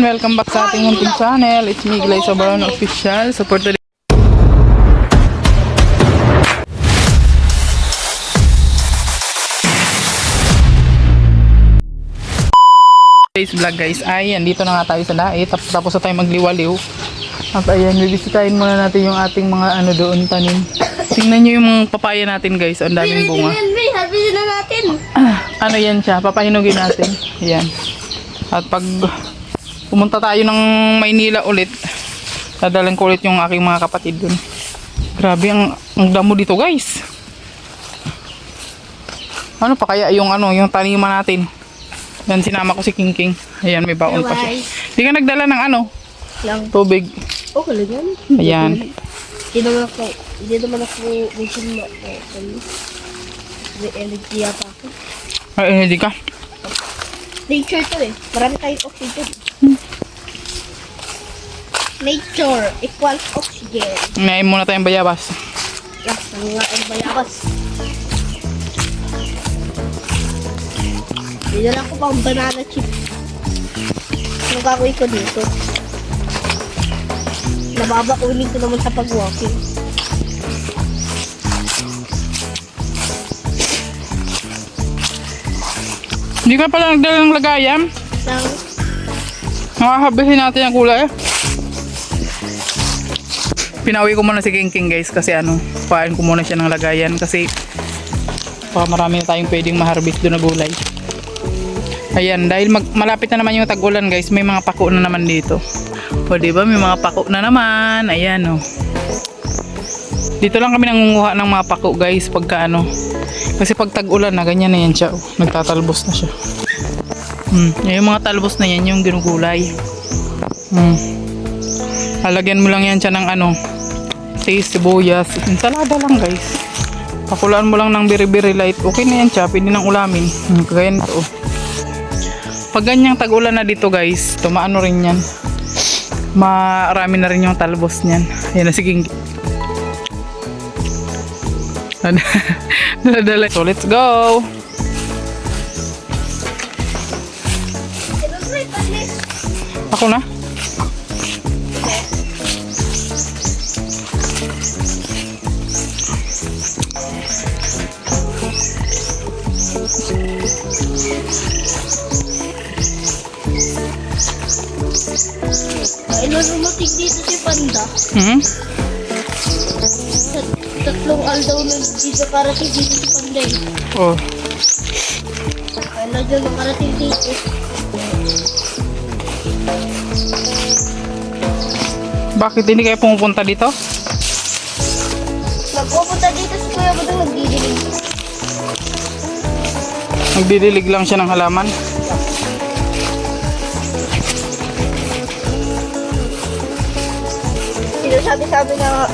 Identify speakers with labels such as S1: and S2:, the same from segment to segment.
S1: Welcome back sa ating munting channel. It's me, Glay Sobaron Official. Support today. Today's vlog guys ay andito na nga tayo sa dait. Tapos na tayo magliwaliw. At ayan, bibisitahin muna natin yung ating mga ano doon tanim. Tingnan nyo yung mga papaya natin guys. Ang daming bunga.
S2: Harvestin na natin.
S1: Ano yan siya? Papahinugin natin. Ayan. At pag pumunta tayo ng Maynila ulit, dadalan ko ulit yung aking mga kapatid dun. Grabe ang damo dito guys. Ano pa kaya yung yung taniman natin? Yan, sinama ko si King King. Ayan, may baon pa siya. Hindi ka nagdala ng tubig.
S2: Okay lang yan.
S1: Ayan.
S2: Hindi naman ako minsan may energy yata ako.
S1: Ay, hindi ka?
S2: Nature to eh. Marami tayong oxygen. Nature equals oxygen.
S1: Ngayon muna tayong bayabas.
S2: Yes, nga ang bayabas. Dinala ko pang banana chip. Anong gagawin ko dito? Nababakunin ko naman sa pag-walking.
S1: Hindi ka pala nagdala ng lagayan? Nakakabihin natin ang kulay. Pinawi ko muna si King King guys kasi kuhain ko muna siya ng lagayan kasi marami na tayong pwedeng maharbis doon na gulay. Ayan, dahil malapit na naman yung tag-ulan guys, may mga pako na naman dito. O diba, may mga pako na naman. Ayan dito lang kami nangunguha ng mga pako guys pagka kasi pag tag-ulan na ganyan na yan siya. Nagtatalbos na siya. Yung mga talbos na yan yung ginugulay. Halagyan mo lang yan siya ng sibuyas, ensalada lang guys. Pakulaan mo lang ng biri-biri light. Okay na yan siya, pwede nang ulamin. Kagaya nito. Pag ganyang tag-ulan na dito guys, tumaano rin yan. Marami na rin yung talbos niyan. Ayan na, sige. So let's go. Ako na.
S2: Kailan rumating dito si Panda? Tatlong aldaw na dito karating dito si Panda eh.
S1: Oh.
S2: Kailan dyan nakarating dito?
S1: Bakit hindi kayo pumupunta dito?
S2: Magpupunta dito si Kuya Budong nagdidilig.
S1: Nagdidilig lang siya ng halaman.
S2: Sinasabi-sabi na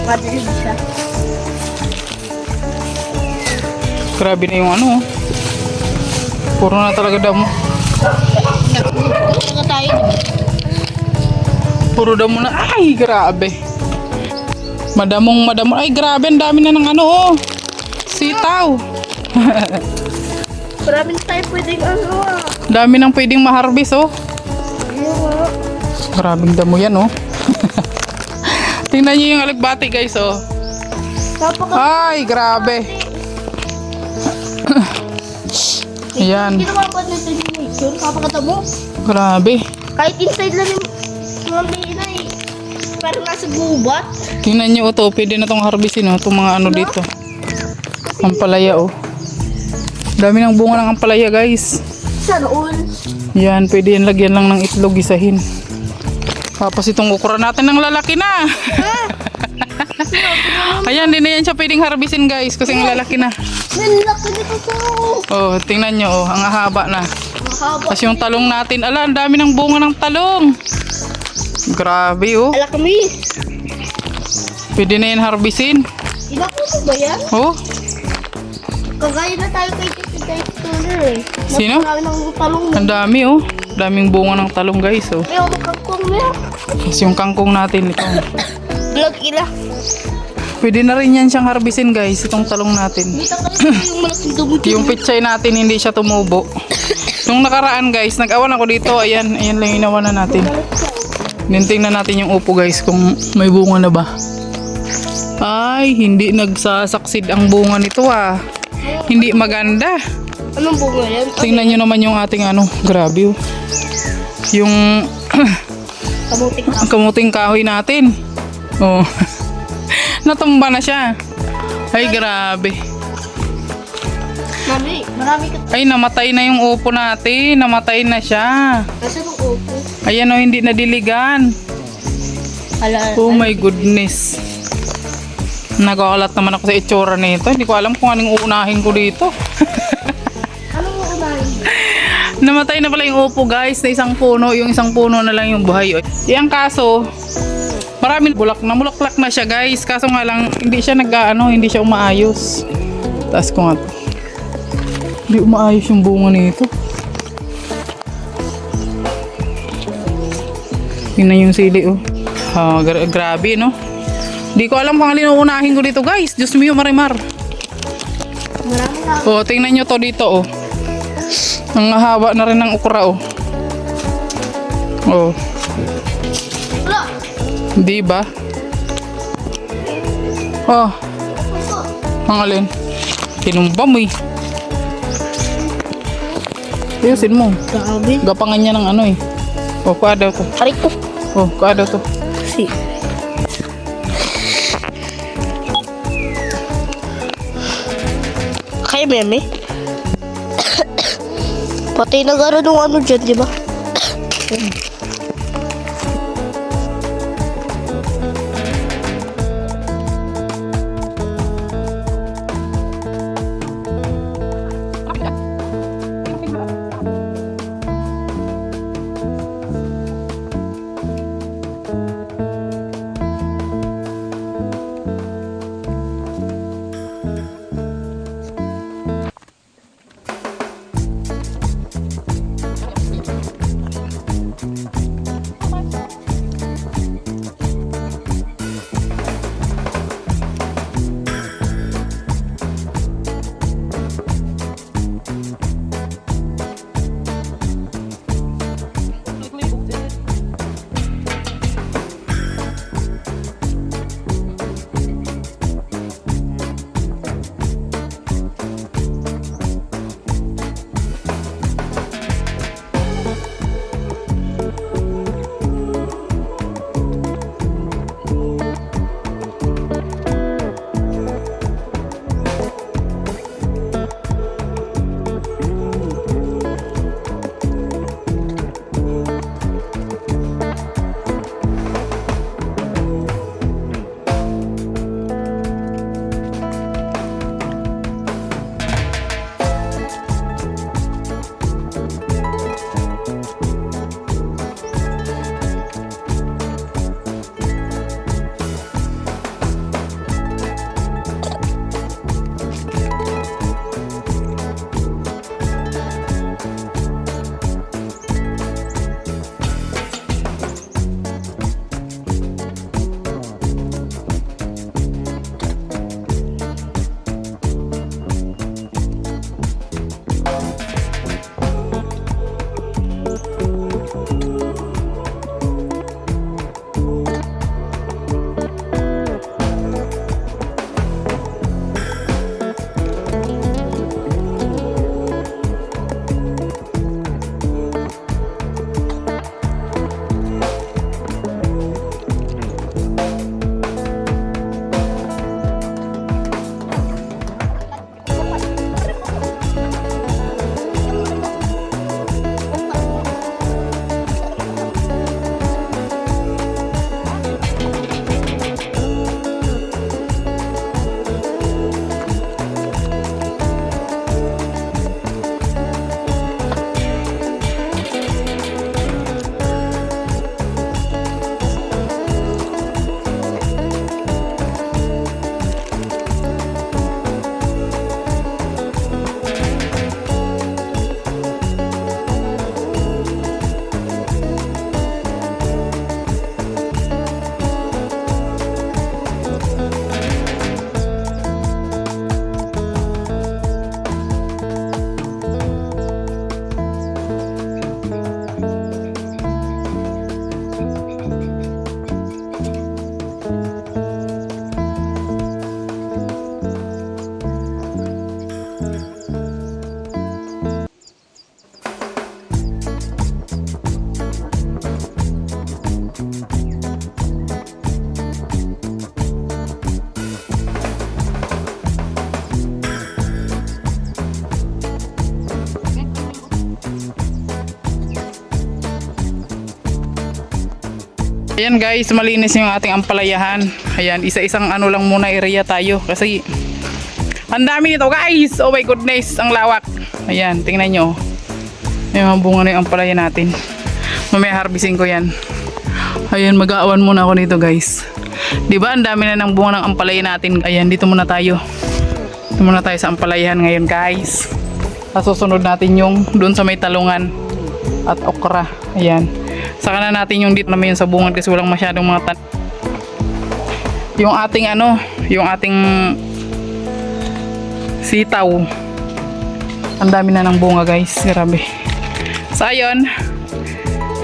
S2: madilig siya.
S1: Grabe na yung puro na talaga damo.
S2: Nagpupunta tayo.
S1: Puro damo na. Ay, grabe. Madamong. Ay, grabe. Ang dami na ng sitaw.
S2: Marami na tayo pwedeng
S1: Dami nang pwedeng maharbis
S2: Ayun
S1: Grabing damo yan Tingnan niyo yung alagbati guys Ay, grabe. Ayan.
S2: Ginawa pa nito yung nature. Kapakata mo.
S1: Grabe.
S2: Kahit inside lang yung mga mina eh. Parang nasa gubat.
S1: Tingnan niyo pwede na tong harbisin itong mga dito. Ampalaya Dami ng bunga ng ampalaya guys.
S2: Sana all.
S1: Yan, pwede yan lagyan lang ng itlog, isahin. Tapos itong ukura natin ng lalaki na. Ayan, din na yan siya pwedeng harbisin guys kasi ang lalaki na.
S2: Nalaki nito po.
S1: Tingnan nyo ang haba na.
S2: Mahaba.
S1: Tapos yung talong natin, ang dami ng bunga ng talong. Grabe
S2: Ala kami.
S1: Pwede na yan harbisin.
S2: Inakuto ba yan? Kagaya na tayo kay Tuner eh.
S1: Sino?
S2: Marami ng talong mo.
S1: Ang dami daming bunga ng talong guys
S2: May kangkong mo.
S1: Tapos yung kangkong natin ito.
S2: Vlog ila.
S1: Pwede na rin yan siyang harbisin guys, itong talong natin.
S2: Kita ka rin yung malaking dumutin.
S1: Yung pichay natin hindi siya tumubo. Nung nakaraan guys, nag-awan ako dito. Ayan lang yung inawanan natin. Tingnan natin yung upo guys kung may bunga na ba. Ay, hindi nagsasucceed ang bunga nito ah. Hindi maganda.
S2: Anong bunga yan?
S1: Tingnan nyo naman yung ating grabe oh. Yung
S2: Kamuting ka.
S1: kamuting kahoy natin. Oh. Natumba na siya. Ay, grabe.
S2: Mami, marami ka.
S1: Ay, namatay na yung upo natin. Namatay na siya.
S2: Nasaan ang upo?
S1: Ayan oh, hindi nadiligan. Oh my goodness. Nagkakalat naman ako sa itsura nito. Hindi ko alam kung anong uunahin ko dito.
S2: Anong uunahin?
S1: Namatay na pala yung upo guys na isang puno. Yung isang puno na lang yung buhay. Yung kaso, maraming bulaklak na siya guys. Kaso nga lang, hindi siya hindi siya umaayos. Taas ko nga to. Hindi umaayos yung bunga nito. Tingnan yung sili oh. Grabe no. Hindi ko alam kung alin uunahin ko dito guys. Diyos mio marimar.
S2: Marami na.
S1: Oh, tingnan nyo to dito oh. Ang haba na rin ng ukra oh. Oh.
S2: Wala.
S1: Di ba? Oh, ang alin? Tinumba mo eh. Ayusin mo.
S2: Grabe.
S1: Gapangan niya ng eh. Oh, kuha daw to.
S2: Aray ko.
S1: Oh, kuha daw to.
S2: Si. Kaya meme. Patay na gano'n nung dyan, di ba?
S1: Ayan guys, malinis yung ating ampalayahan. Ayan, isa-isang ano lang muna area tayo. Kasi, ang dami nito guys! Oh my goodness, ang lawak. Ayan, tingnan nyo. Ayan, mga bunga na yung ampalaya natin. Mamaya harbisin ko yan. Ayan, mag-aawan muna ako nito guys. Diba, ang dami na ng bunga ng ampalaya natin. Ayan, dito muna tayo. Dito muna tayo sa ampalayahan ngayon guys. Susunod natin yung doon sa may talungan at okra. Ayan. Saka na natin yung dito naman yung sa bungad kasi walang masyadong mga yung ating ano, yung ating sitaw. Ang dami na ng bunga guys. Grabe. So ayun.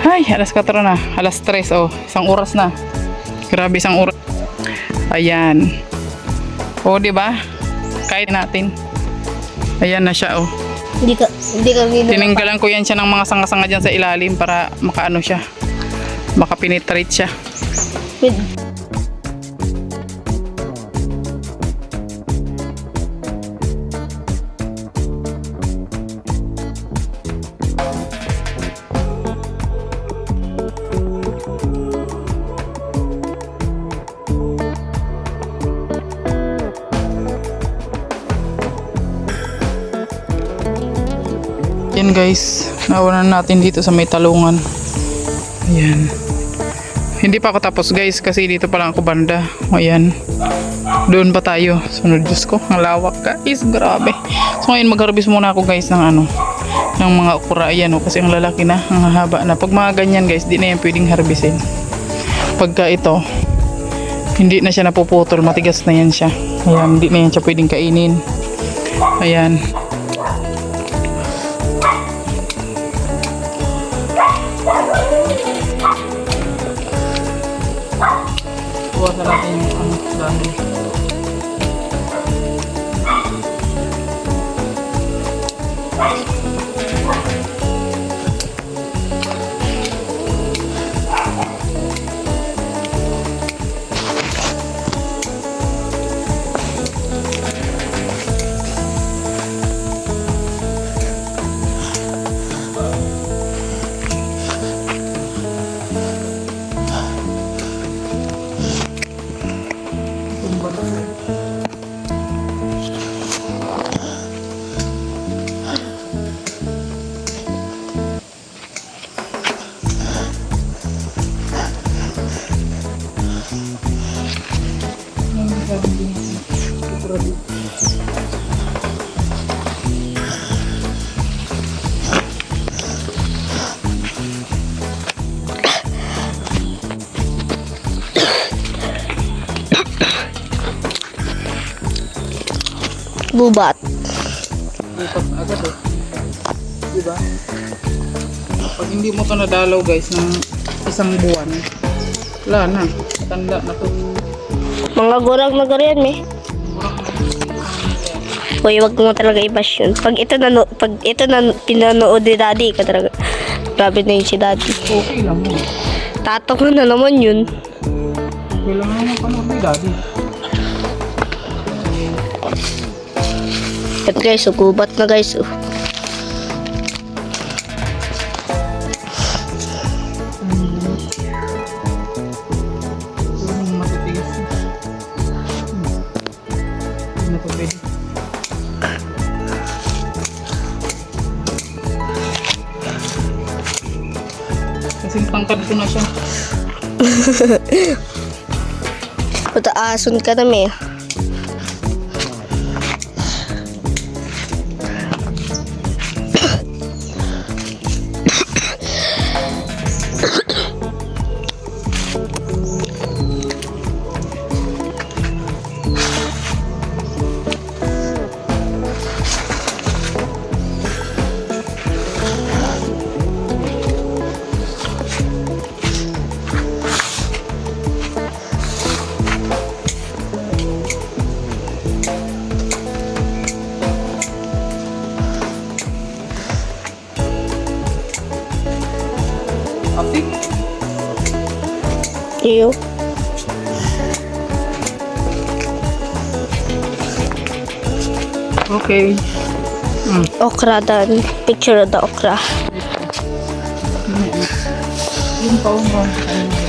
S1: Ay, alas 4 na. Alas 3. Oh, isang oras na. Grabe, isang oras. Ayan. Oh, di ba? Kahit natin. Ayan na siya, oh.
S2: Hindi kami
S1: Tininggalan ko yan siya ng mga sanga-sanga dyan sa ilalim para makaano siya. Makapenetrate siya. Yan guys, nawanan natin dito sa may talungan. Ayan. Hindi pa ako tapos guys kasi dito pa lang ako banda. Ayan. Doon pa tayo. Sunod, Diyos ko, ang lawak guys. Grabe. So ngayon mag-harvest muna ako guys ng ano, ng mga okra. Ayan, oh, kasi ang lalaki na, ang haba na. Pag mga ganyan guys, di na yan pwedeng harvestin. Pagka ito, hindi na siya napuputol. Matigas na yan siya. Ayan, hindi na yan siya pwedeng kainin. Ayan. Buwasan natin yung ano, dami.
S2: Bubat.
S1: Lipat na agad eh. Diba? Pag hindi mo to nadalaw guys ng isang buwan, wala na. Matanda na to.
S2: Mga gurang na gurang yan, eh. Uy, wag mo talaga i-bash yun. Pag ito na pinanood ni Daddy ka talaga. Grabe na yun si Daddy.
S1: Okay lang mo.
S2: Tatok na naman yun.
S1: Okay lang naman panood ni Daddy.
S2: At guys, gubat na guys.
S1: Matitigas. Hindi na to pwede. Kasing tangkad ko na siya.
S2: Pataason ka na, may.
S1: Apik.
S2: Iyo.
S1: Okay.
S2: Okra dan. Picture of the okra.
S1: Yung pa mo.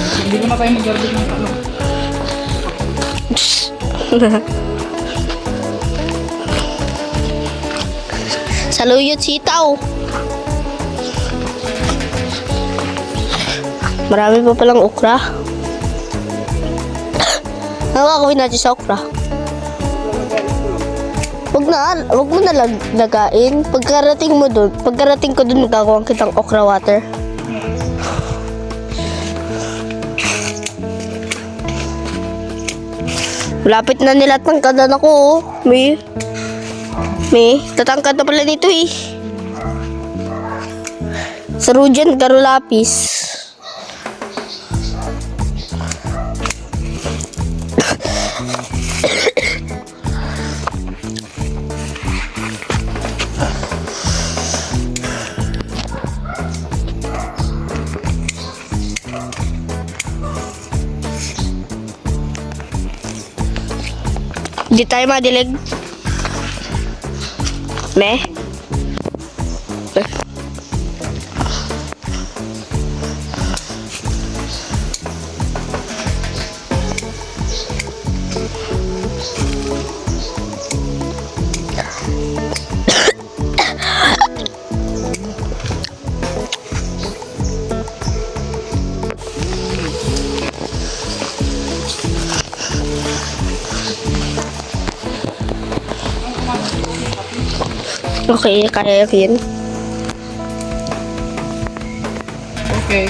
S1: Hindi ko na tayo mag-garbage ng talong.
S2: Saluyot sitaw. Marami pa palang okra. Ano gagawin natin sa okra? Wag mo na lagain. Pagkarating ko dun, gagawin kitang okra water. Malapit na nila tangkadan ako, oh. May, tatangkad na pala dito eh. Sarujan Garulapis. Di tayo madilig. Me? Okay, kaya yun.
S1: Okay.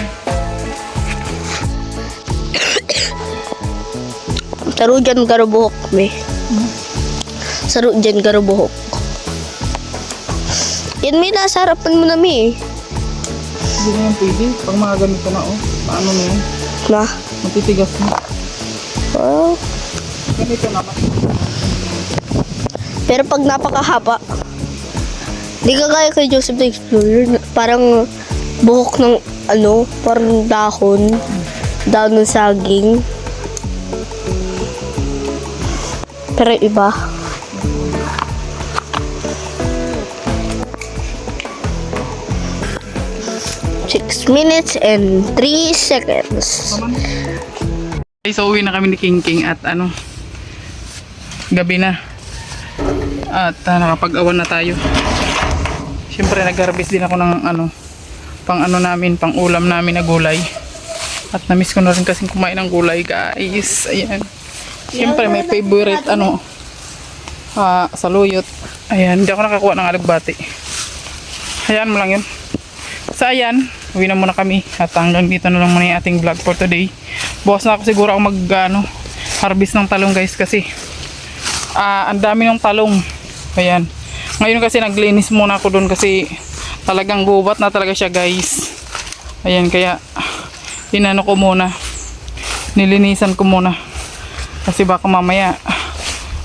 S2: Sarujan Garubuhok, me. Sarujan Garubuhok. Yan, may nasa harapan mo na, me.
S1: Hindi na yan pwede. Pag mga ganito na, oh. Paano na yan?
S2: Na?
S1: Matitigas na.
S2: Oh.
S1: Ganito naman.
S2: Pero pag napakahaba, di ka gaya kay Joseph the Explorer, parang buhok ng parang dahon ng saging. Pero iba. Six minutes and 3 seconds.
S1: Okay, so uwi na kami ni King King at gabi na. At nakapag-awan na tayo. Siyempre nag-harvest din ako ng pang namin, pang ulam namin na gulay. At na-miss ko na rin kasing kumain ng gulay, guys. Ayan. Siyempre may favorite saluyot. Ayan, hindi ako nakakuha ng alagbati. Ayan mo lang yun. So ayan, uwi na muna kami. At hanggang dito na lang muna yung ating vlog for today. Bukas na ako siguro mag harvest ng talong, guys, kasi ang dami ng talong. Ayan. Ngayon kasi naglinis muna ako doon kasi talagang gubat na talaga siya, guys. Ayan, kaya ko muna. Nilinisan ko muna. Kasi baka mamaya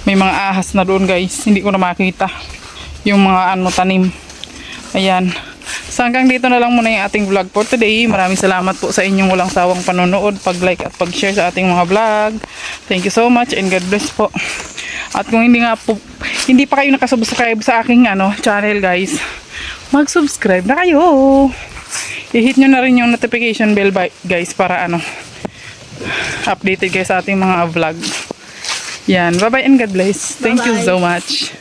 S1: may mga ahas na doon, guys. Hindi ko na makita yung mga tanim. Ayan. So hanggang dito na lang muna yung ating vlog for today. Maraming salamat po sa inyong walang sawang panonood, pag-like at pag-share sa ating mga vlog. Thank you so much and God bless po. At kung hindi pa kayo nakasubscribe sa aking channel, guys, mag-subscribe na kayo. I-hit nyo na rin yung notification bell, guys, para updated guys sa ating mga vlog. Yan, bye bye and God bless. Thank you so much.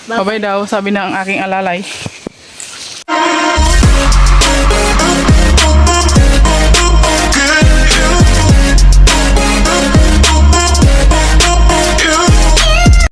S1: Bye bye daw, sabi ng aking alalay.